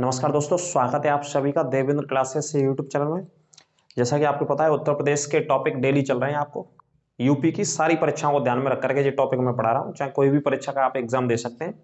नमस्कार दोस्तों, स्वागत है आप सभी का देवेंद्र क्लासेस यूट्यूब चैनल में। जैसा कि आपको पता है, उत्तर प्रदेश के टॉपिक डेली चल रहे हैं। आपको यूपी की सारी परीक्षाओं को ध्यान में रख करके ये टॉपिक मैं पढ़ा रहा हूँ। चाहे कोई भी परीक्षा का आप एग्जाम दे सकते हैं,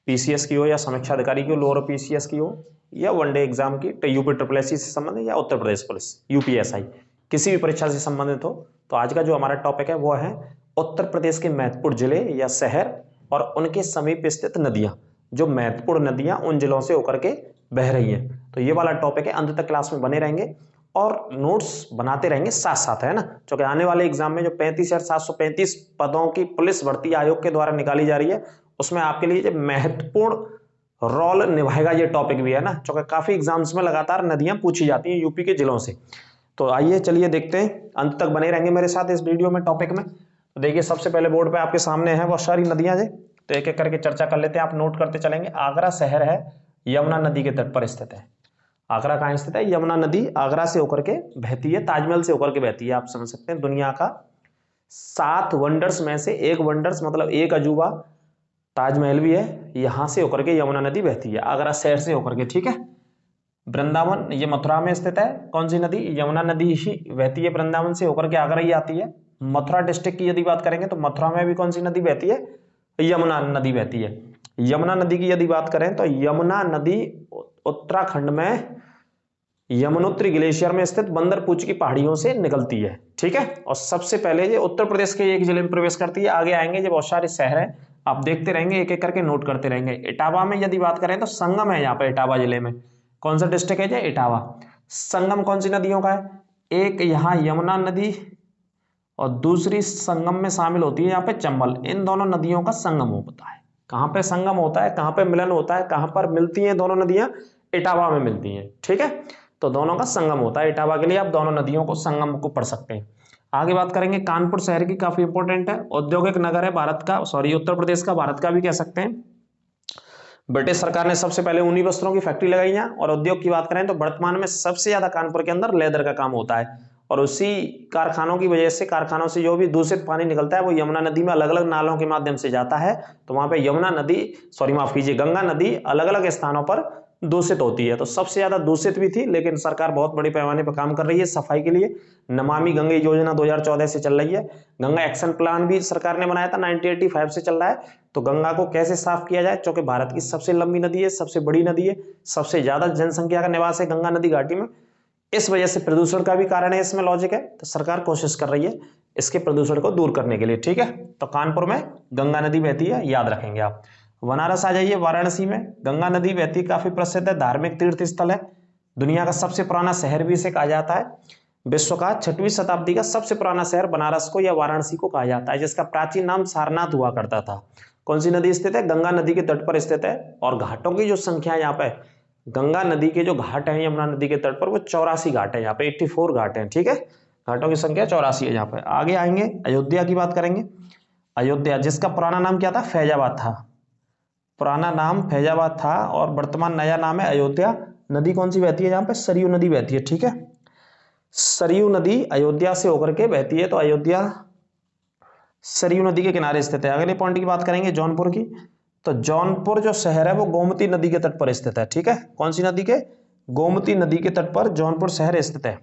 पीसीएस की हो या समीक्षा अधिकारी की हो, लोअर पीसीएस की हो या वनडे एग्जाम की, तो यूपी SSSC से संबंधित या उत्तर प्रदेश पुलिस यूपीएसआई किसी भी परीक्षा से संबंधित हो। तो आज का जो हमारा टॉपिक है वो है उत्तर प्रदेश के महत्वपूर्ण जिले या शहर और उनके समीप स्थित नदियां। जो महत्वपूर्ण नदियां उन जिलों से होकर के बह रही हैं, तो ये वाला टॉपिक है। अंत तक क्लास में बने रहेंगे और नोट्स बनाते रहेंगे साथ साथ, है ना। क्योंकि आने वाले एग्जाम में जो 35,735 पदों की पुलिस भर्ती आयोग के द्वारा निकाली जा रही है, उसमें आपके लिए जो महत्वपूर्ण रोल निभाएगा ये टॉपिक भी, है ना। क्योंकि काफी एग्जाम्स में लगातार नदियां पूछी जाती हैं यूपी के जिलों से। तो आइए चलिए देखते हैं, अंत तक बने रहेंगे मेरे साथ इस वीडियो में टॉपिक में। तो देखिए, सबसे पहले बोर्ड पे आपके सामने है बहुत सारी नदियां जी, तो एक एक करके चर्चा कर लेते हैं, आप नोट करते चलेंगे। आगरा शहर है यमुना नदी के तट पर स्थित है। आगरा कहाँ स्थित है? यमुना नदी आगरा से होकर के बहती है, ताजमहल से होकर के बहती है। आप समझ सकते हैं, दुनिया का 7 वंडर्स में से एक वंडर्स, मतलब एक अजूबा ताजमहल भी है। यहां से होकर के यमुना नदी बहती है, आगरा शहर से होकर के, ठीक है। वृंदावन ये मथुरा में स्थित है। कौन सी नदी? यमुना नदी ही बहती है वृंदावन से होकर के, आगरा ही आती है। मथुरा डिस्ट्रिक्ट की यदि बात करेंगे तो मथुरा में भी कौन सी नदी बहती है? यमुना नदी बहती है। यमुना नदी की यदि बात करें तो यमुना नदी उत्तराखंड में यमुनोत्री ग्लेशियर में स्थित बंदरपूछ की पहाड़ियों से निकलती है, ठीक है। और सबसे पहले ये उत्तर प्रदेश के एक जिले में प्रवेश करती है। आगे आएंगे, जो बहुत सारे शहर हैं, आप देखते रहेंगे, एक एक करके नोट करते रहेंगे। इटावा में यदि बात करें तो संगम है यहाँ पे इटावा जिले में। कौन सा डिस्ट्रिक्ट है ये? इटावा। संगम कौन सी नदियों का है? एक यहाँ यमुना नदी और दूसरी संगम में शामिल होती है यहाँ पे चंबल। इन दोनों नदियों का संगम होता है। कहाँ पे संगम होता है, कहाँ पे मिलन होता है, कहाँ पर मिलती हैं दोनों नदियां? इटावा में मिलती हैं, ठीक है। तो दोनों का संगम होता है इटावा के लिए, आप दोनों नदियों को संगम को पढ़ सकते हैं। आगे बात करेंगे कानपुर शहर की, काफी इंपॉर्टेंट है। औद्योगिक नगर है भारत का, सॉरी उत्तर प्रदेश का, भारत का भी कह सकते हैं। ब्रिटिश सरकार ने सबसे पहले ऊनी वस्त्रों की फैक्ट्री लगाई है। और उद्योग की बात करें तो वर्तमान में सबसे ज्यादा कानपुर के अंदर लेदर का काम होता है। और उसी कारखानों की वजह से, कारखानों से जो भी दूषित पानी निकलता है वो यमुना नदी में अलग अलग नालों के माध्यम से जाता है। तो वहां पे यमुना नदी, सॉरी माफ कीजिए, गंगा नदी अलग अलग स्थानों पर दूषित होती है। तो सबसे ज्यादा दूषित भी थी, लेकिन सरकार बहुत बड़े पैमाने पर काम कर रही है सफाई के लिए। नमामि गंगे योजना 2014 से चल रही है। गंगा एक्शन प्लान भी सरकार ने बनाया था, 1985 से चल रहा है। तो गंगा को कैसे साफ किया जाए, क्योंकि भारत की सबसे लंबी नदी है, सबसे बड़ी नदी है, सबसे ज्यादा जनसंख्या का निवास है गंगा नदी घाटी में। इस वजह से प्रदूषण का भी कारण है, इसमें लॉजिक है। तो सरकार कोशिश कर रही है इसके प्रदूषण को दूर करने के लिए, ठीक है। तो कानपुर में गंगा नदी बहती है, याद रखेंगे आप। बनारस आ जाइए, वाराणसी में गंगा नदी बहती है, काफी प्रसिद्ध है, धार्मिक तीर्थ स्थल है। दुनिया का सबसे पुराना शहर भी इसे कहा जाता है। विश्व का 6वीं शताब्दी का सबसे पुराना शहर बनारस को या वाराणसी को कहा जाता है, जिसका प्राचीन नाम सारनाथ हुआ करता था। कौन सी नदी स्थित है? गंगा नदी के तट पर स्थित है। और घाटों की जो संख्या है यहाँ पे, गंगा नदी के जो घाट हैं यमुना नदी के तट पर, वो 84 घाट है यहाँ पे, 84 घाट हैं, ठीक है। घाटों की संख्या 84 है यहाँ पे। आगे आएंगे, अयोध्या की बात करेंगे। अयोध्या, जिसका पुराना नाम क्या था? फैजाबाद था। पुराना नाम फैजाबाद था और वर्तमान नया नाम है अयोध्या। नदी कौन सी बहती है यहाँ पे? सरयू नदी बहती है, ठीक है। सरयू नदी अयोध्या से होकर के बहती है। तो अयोध्या सरयू नदी के किनारे स्थित है। अगले पॉइंट की बात करेंगे जौनपुर की। तो जौनपुर जो शहर है वो गोमती नदी के तट पर स्थित है, ठीक है। कौन सी नदी के? गोमती नदी के तट पर जौनपुर शहर स्थित है।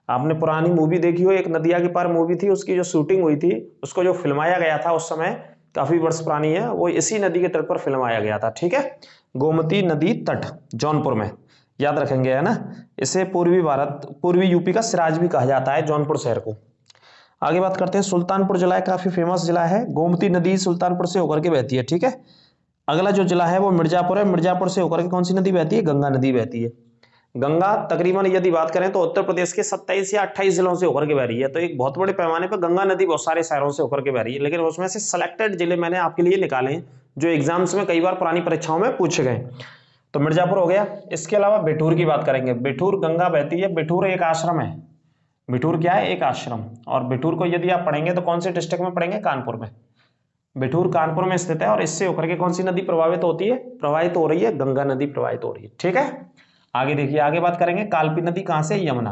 आपने पुरानी मूवी देखी हो, एक नदिया के पार मूवी थी, उसकी जो शूटिंग हुई थी, उसको जो फिल्माया गया था उस समय, काफी वर्ष पुरानी है, वो इसी नदी के तट पर फिल्माया गया था, ठीक है। गोमती नदी तट जौनपुर में, याद रखेंगे, है ना। इसे पूर्वी भारत, पूर्वी यूपी का सिराज भी कहा जाता है जौनपुर शहर को। आगे बात करते हैं, सुल्तानपुर जिला है, काफी फेमस जिला है। गोमती नदी सुल्तानपुर से होकर के बहती है, ठीक है। अगला जो जिला है वो मिर्जापुर है। मिर्जापुर से होकर के कौन सी नदी बहती है? गंगा नदी बहती है। गंगा तकरीबन यदि बात करें तो उत्तर प्रदेश के 27 या 28 जिलों से होकर के बह रही है। तो एक बहुत बड़े पैमाने पर गंगा नदी बहुत सारे शहरों से होकर के बह रही है, लेकिन उसमें से सिलेक्टेड जिले मैंने आपके लिए निकाले हैं जो एग्जाम्स में कई बार पुरानी परीक्षाओं में पूछे गए। तो मिर्जापुर हो गया। इसके अलावा बिठूर की बात करेंगे। बिठूर गंगा बहती है। बिठूर एक आश्रम है। बिठूर क्या है? एक आश्रम। और बिठूर को यदि आप पढ़ेंगे तो कौन से डिस्ट्रिक्ट में पढ़ेंगे? कानपुर में। बिठूर कानपुर में स्थित है। और इससे होकर के कौन सी नदी प्रभावित होती है? प्रवाहित हो रही है, गंगा नदी प्रवाहित हो रही है, ठीक है। आगे देखिए, आगे बात करेंगे कालपी नदी कहां से? यमुना।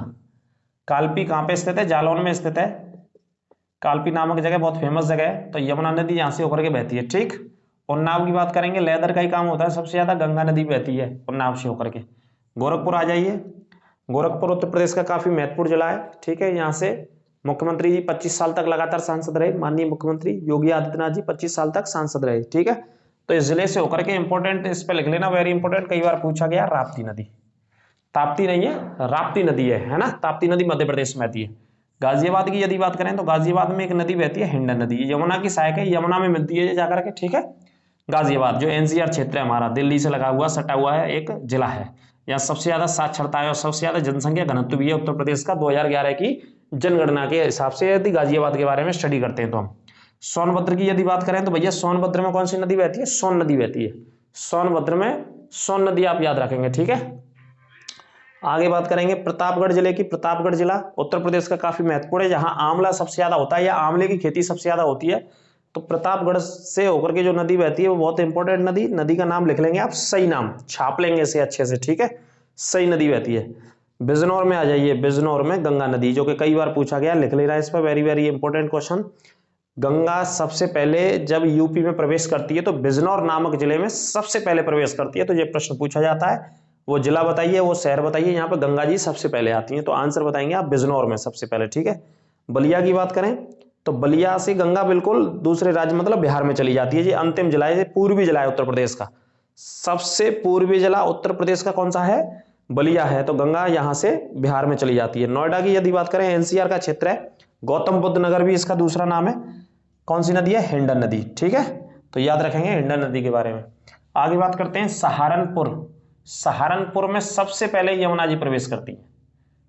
कालपी कहां पे स्थित है? जालौन में स्थित है। कालपी नामक जगह बहुत फेमस जगह है। तो यमुना नदी यहां से होकर के बहती है, ठीक। उन्नाव की बात करेंगे, लेदर का ही काम होता है सबसे ज्यादा, गंगा नदी बहती है उन्नाव से होकर के। गोरखपुर आ जाइए, गोरखपुर उत्तर प्रदेश का काफी महत्वपूर्ण जिला है, ठीक है। यहाँ से मुख्यमंत्री जी 25 साल तक लगातार सांसद रहे, माननीय मुख्यमंत्री योगी आदित्यनाथ जी 25 साल तक सांसद रहे, ठीक है। तो इस जिले से होकर के इंपॉर्टेंट, इस पे लिख लेना, वेरी इंपॉर्टेंट, कई बार पूछा गया, राप्ती नदी। ताप्ती नहीं है, राप्ती नदी है ना। ताप्ती नदी मध्य प्रदेश में आती है। गाजियाबाद की यदि बात करें तो गाजियाबाद में एक नदी बहती है, हिंडन नदी, यमुना की सहायक है, यमुना में मिलती है जाकर के, ठीक है। गाजियाबाद जो एनसीआर क्षेत्र है हमारा, दिल्ली से लगा हुआ, सटा हुआ है एक जिला है। यहाँ सबसे ज्यादा साक्षरता है और सबसे ज्यादा जनसंख्या घनत्व भी है उत्तर प्रदेश का 2011 की जनगणना के हिसाब से, यदि गाजियाबाद के बारे में स्टडी करते हैं तो हम। सोनभद्र की यदि बात करें तो भैया सोनभद्र में कौन सी नदी बहती है? सोन नदी बहती है। सोनभद्र में सोन नदी आप याद रखेंगे, ठीक है। आगे बात करेंगे प्रतापगढ़ जिले की। प्रतापगढ़ जिला उत्तर प्रदेश का काफी महत्वपूर्ण है, जहां आंवला सबसे ज्यादा होता है या आंवले की खेती सबसे ज्यादा होती है। तो प्रतापगढ़ से होकर के जो नदी बहती है वो बहुत इंपॉर्टेंट नदी, नदी का नाम लिख लेंगे आप, सही नाम छाप लेंगे इसे अच्छे से, ठीक है। सही नदी बहती है। बिजनौर में आ जाइए, बिजनौर में गंगा नदी, जो कि कई बार पूछा गया, लिख लेना इस पर, very very important question. Ganga सबसे पहले जब यूपी में प्रवेश करती है तो बिजनौर नामक जिले में सबसे पहले प्रवेश करती है। तो ये प्रश्न पूछा जाता है, वो जिला बताइए, वो शहर बताइए, यहाँ पे गंगा जी सबसे पहले आती हैं, तो आंसर बताएंगे आप बिजनौर में सबसे पहले, ठीक है। बलिया की बात करें तो बलिया से गंगा बिल्कुल दूसरे राज्य मतलब बिहार में चली जाती है। ये अंतिम जिला है, पूर्वी जिला है उत्तर प्रदेश का, सबसे पूर्वी जिला उत्तर प्रदेश का कौन सा है? बलिया है। तो गंगा यहाँ से बिहार में चली जाती है। नोएडा की यदि बात करें, एनसीआर का क्षेत्र है, गौतम बुद्ध नगर भी इसका दूसरा नाम है। कौन सी नदी है? हिंडन नदी, ठीक है। तो याद रखेंगे हिंडन नदी के बारे में। आगे बात करते हैं सहारनपुर। सहारनपुर में सबसे पहले यमुना जी प्रवेश करती है।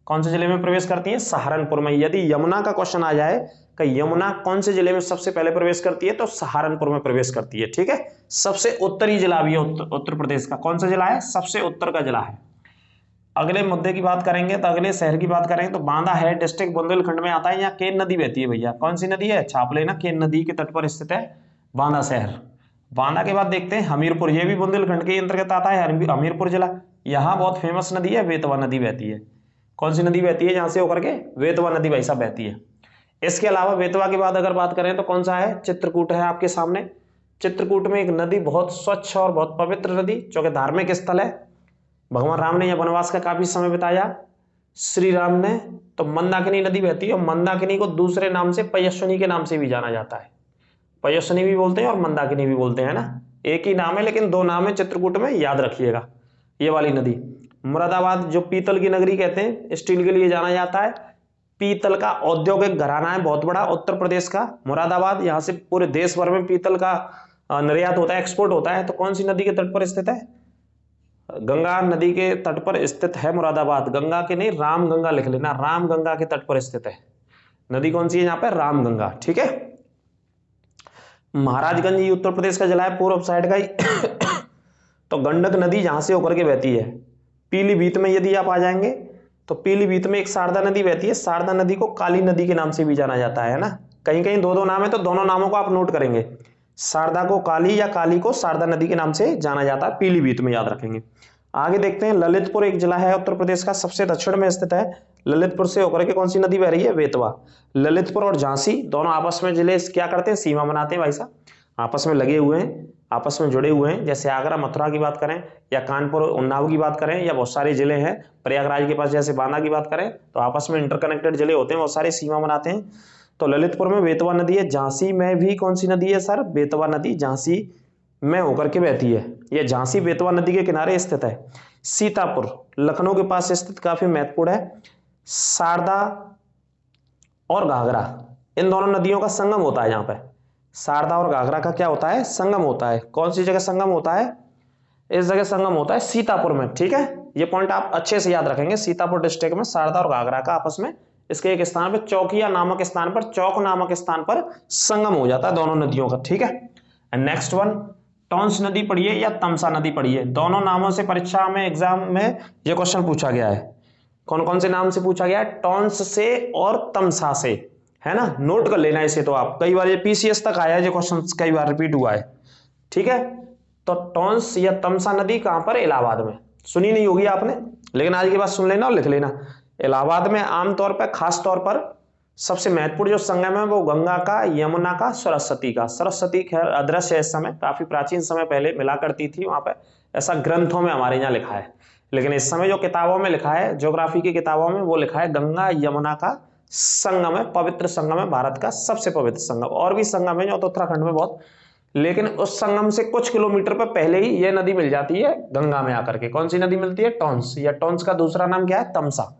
कौन से जिले में प्रवेश करती है? सहारनपुर में। यदि यमुना का क्वेश्चन आ जाए कि यमुना कौन से जिले में सबसे पहले प्रवेश करती है, तो सहारनपुर में प्रवेश करती है, ठीक है। सबसे उत्तरी जिला भी है उत्तर प्रदेश का। कौन सा जिला है? सबसे उत्तर का जिला है। अगले मुद्दे की बात करेंगे तो अगले शहर की बात करेंगे तो बांदा है, डिस्ट्रिक्ट बुंदेलखंड में आता है। यहाँ केन नदी बहती है भैया। कौन सी नदी है? छाप लेना, केन नदी के तट पर स्थित है बांदा शहर। बांदा के बाद देखते हैं हमीरपुर, ये भी बुंदेलखंड के अंतर्गत आता है, हमीरपुर जिला। यहाँ बहुत फेमस नदी है, बेतवा नदी बहती है। कौन सी नदी बहती है यहाँ से होकर के? बेतवा नदी भाई साहब बहती है। इसके अलावा बेतवा के बाद अगर बात करें तो कौन सा है? चित्रकूट है आपके सामने। चित्रकूट में एक नदी, बहुत स्वच्छ और बहुत पवित्र नदी, जो कि धार्मिक स्थल है। भगवान राम ने यह वनवास का काफी समय बिताया, श्री राम ने। तो मंदाकिनी नदी बहती है, और मंदाकिनी को दूसरे नाम से पयस्विनी के नाम से भी जाना जाता है। पयस्विनी भी बोलते हैं और मंदाकिनी भी बोलते हैं ना, एक ही नाम है लेकिन दो नाम है चित्रकूट में, याद रखिएगा ये वाली नदी। मुरादाबाद जो पीतल की नगरी कहते हैं, स्टील के लिए जाना जाता है। पीतल का औद्योगिक घराना है बहुत बड़ा उत्तर प्रदेश का मुरादाबाद। यहाँ से पूरे देश भर में पीतल का निर्यात होता है, एक्सपोर्ट होता है। तो कौन सी नदी के तट पर स्थित है? गंगा नदी के तट पर स्थित है मुरादाबाद। गंगा के नहीं, राम गंगा लिख लेना, राम गंगा के तट पर स्थित है। नदी कौन सी है यहाँ पे? राम गंगा, ठीक है। महाराजगंज ये उत्तर प्रदेश का जिला है, पूर्व साइड का ही। तो गंडक नदी जहां से होकर के बहती है। पीलीभीत में यदि आप आ जाएंगे तो पीलीभीत में एक शारदा नदी बहती है। शारदा नदी को काली नदी के नाम से भी जाना जाता है ना, कहीं कहीं दो दो नाम है, तो दोनों नामों को आप नोट करेंगे। शारदा को काली या काली को शारदा नदी के नाम से जाना जाता है, पीलीभीत में याद रखेंगे। आगे देखते हैं, ललितपुर एक जिला है उत्तर प्रदेश का, सबसे दक्षिण में स्थित है। ललितपुर से होकर के कौन सी नदी बह रही है? बेतवा। ललितपुर और झांसी दोनों आपस में जिले क्या करते हैं? सीमा बनाते हैं भाई साहब, आपस में लगे हुए हैं, आपस में जुड़े हुए हैं। जैसे आगरा मथुरा की बात करें, या कानपुर उन्नाव की बात करें, या बहुत सारे जिले हैं प्रयागराज के पास, जैसे बांदा की बात करें, तो आपस में इंटरकनेक्टेड जिले होते हैं, बहुत सारे सीमा बनाते हैं। तो ललितपुर में बेतवा नदी है। झांसी में भी कौन सी नदी है सर? बेतवा नदी झांसी में होकर के बहती है। यह झांसी बेतवा नदी के किनारे स्थित है। सीतापुर लखनऊ के पास स्थित, काफी महत्वपूर्ण है। शारदा और घाघरा, इन दोनों नदियों का संगम होता है यहाँ पे। शारदा और घाघरा का क्या होता है? संगम होता है। कौन सी जगह संगम होता है? इस जगह संगम होता है सीतापुर में, ठीक है। ये पॉइंट आप अच्छे से याद रखेंगे। सीतापुर डिस्ट्रिक्ट में शारदा और घाघरा का आपस में इसके एक स्थान पर, चौकिया नामक स्थान पर, चौक नामक स्थान पर संगम हो जाता है दोनों नदियों का, ठीक है। नेक्स्ट वन, टॉन्स नदी पढ़िए या तमसा नदी पढ़िए, दोनों नामों से परीक्षा में, एग्जाम में ये क्वेश्चन पूछा गया है। कौन कौन से नाम से पूछा गया है? टॉन्स से और तमसा से, है ना, नोट कर लेना इसे। तो आप कई बार ये पीसीएस तक आया है, जो क्वेश्चन कई बार रिपीट हुआ है, ठीक है। तो टॉन्स या तमसा नदी कहां पर? इलाहाबाद में। सुनी नहीं होगी आपने, लेकिन आज के बाद सुन लेना और लिख लेना। इलाहाबाद में आमतौर पर, खास तौर पर सबसे महत्वपूर्ण जो संगम है वो गंगा का, यमुना का, सरस्वती का। सरस्वती खैर अदृश्य है इस समय, काफी प्राचीन समय पहले मिला करती थी वहां पे, ऐसा ग्रंथों में हमारे यहाँ लिखा है। लेकिन इस समय जो किताबों में लिखा है, ज्योग्राफी की किताबों में, वो लिखा है गंगा यमुना का संगम है, पवित्र संगम है, भारत का सबसे पवित्र संगम। और भी संगम है जो तो उत्तराखंड में बहुत, लेकिन उस संगम से कुछ किलोमीटर पर पहले ही यह नदी मिल जाती है गंगा में आकर के। कौन सी नदी मिलती है? टॉन्स, या टॉन्स का दूसरा नाम क्या है? तमसा।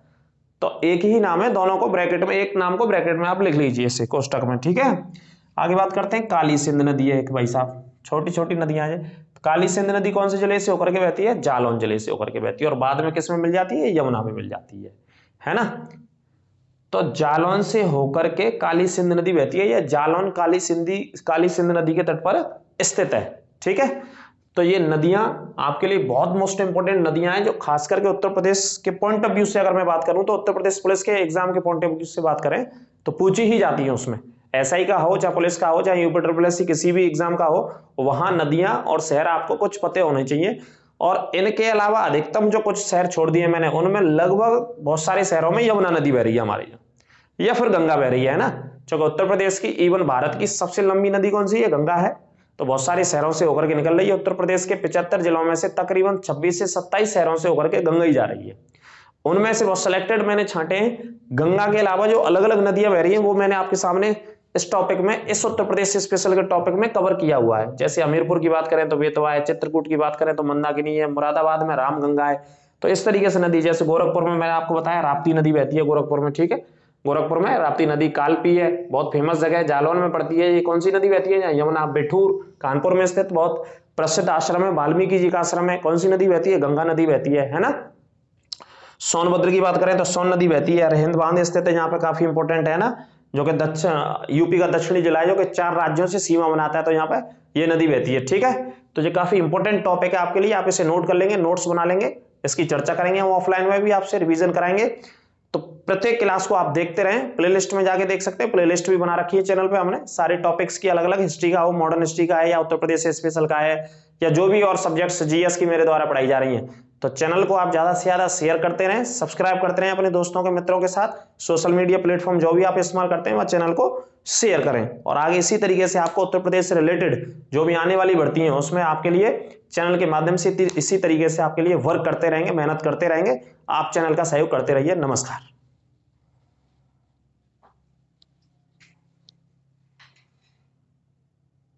तो एक ही नाम है, दोनों को ब्रैकेट में, एक नाम को ब्रैकेट में आप लिख लीजिए इसे कोष्टक में, ठीक है। आगे बात करते हैं, काली सिंध नदी है एक भाई साहब, छोटी छोटी नदियां हैं। काली सिंध नदी कौन से जिले से होकर के बहती है? जालौन जिले से होकर के बहती है, और बाद में किस में मिल जाती है? यमुना में मिल जाती है ना। तो जालौन से होकर के काली सिंध नदी बहती है, या जालौन काली सिंध नदी के तट पर स्थित है, ठीक है। तो ये नदियां आपके लिए बहुत मोस्ट इंपोर्टेंट नदियां हैं, जो खास करके उत्तर प्रदेश के पॉइंट ऑफ व्यू से अगर मैं बात करूं, तो उत्तर प्रदेश पुलिस के एग्जाम के पॉइंट ऑफ व्यू से बात करें तो पूछी ही जाती है उसमें। एसआई का हो, चाहे पुलिस का हो, चाहे यूपी ट्रिपल एससी किसी भी एग्जाम का हो, वहां नदियां और शहर आपको कुछ पते होने चाहिए। और इनके अलावा अधिकतम जो कुछ शहर छोड़ दिए मैंने, उनमें लगभग बहुत सारे शहरों में यमुना नदी बह रही है हमारे यहाँ, या फिर गंगा बह रही है ना। क्योंकि उत्तर प्रदेश की, इवन भारत की सबसे लंबी नदी कौन सी है? गंगा है। तो बहुत सारे शहरों से होकर के निकल रही है। उत्तर प्रदेश के 75 जिलों में से तकरीबन 26 से 27 शहरों से होकर के गंगा ही जा रही है। उनमें से बहुत सिलेक्टेड मैंने छांटे हैं। गंगा के अलावा जो अलग अलग नदियां बह रही हैं, वो मैंने आपके सामने इस टॉपिक में, इस उत्तर प्रदेश स्पेशल के टॉपिक में कवर किया हुआ है। जैसे हमीरपुर की बात करें तो बेतवा है, चित्रकूट की बात करें तो मंदाकिनी है, मुरादाबाद में रामगंगा है। तो इस तरीके से नदी, जैसे गोरखपुर में मैंने आपको बताया राप्ती नदी बहती है गोरखपुर में, ठीक है। गोरखपुर में राप्ती नदी, कालपी है, बहुत फेमस जगह है, जालौन में पड़ती है। ये कौन सी नदी बहती है? यमुना। बिठूर कानपुर में स्थित बहुत प्रसिद्ध आश्रम है, वाल्मीकि जी का आश्रम है, कौन सी नदी बहती है? गंगा नदी बहती है ना। सोनभद्र की बात करें तो सोन नदी बहती है। हिंद बांध स्थित है, यहाँ पे काफी इंपोर्टेंट है ना, जो कि दक्षिण यूपी का दक्षिणी जिला है, जो कि 4 राज्यों से सीमा बनाता है, तो यहाँ पे ये नदी बहती है, ठीक है। तो ये काफी इंपोर्टेंट टॉपिक है आपके लिए, आप इसे नोट कर लेंगे, नोट्स बना लेंगे, इसकी चर्चा करेंगे हम ऑफलाइन में भी, आपसे रिवीजन कराएंगे। तो प्रत्येक क्लास को आप देखते रहें, प्लेलिस्ट में जाके देख सकते हैं, प्लेलिस्ट भी बना रखी है चैनल पे हमने, सारे टॉपिक्स की अलग अलग, हिस्ट्री का हो, मॉडर्न हिस्ट्री का है, या उत्तर प्रदेश स्पेशल का है, या जो भी और सब्जेक्ट्स जीएस की मेरे द्वारा पढ़ाई जा रही हैं। तो चैनल को आप ज्यादा से ज्यादा शेयर करते रहें, सब्सक्राइब करते रहें अपने दोस्तों के, मित्रों के साथ। सोशल मीडिया प्लेटफॉर्म जो भी आप इस्तेमाल करते हैं, वह चैनल को शेयर करें। और आगे इसी तरीके से आपको उत्तर प्रदेश से रिलेटेड जो भी आने वाली भर्ती हैं, उसमें आपके लिए चैनल के माध्यम से इसी तरीके से आपके लिए वर्क करते रहेंगे, मेहनत करते रहेंगे। आप चैनल का सहयोग करते रहिए। नमस्कार।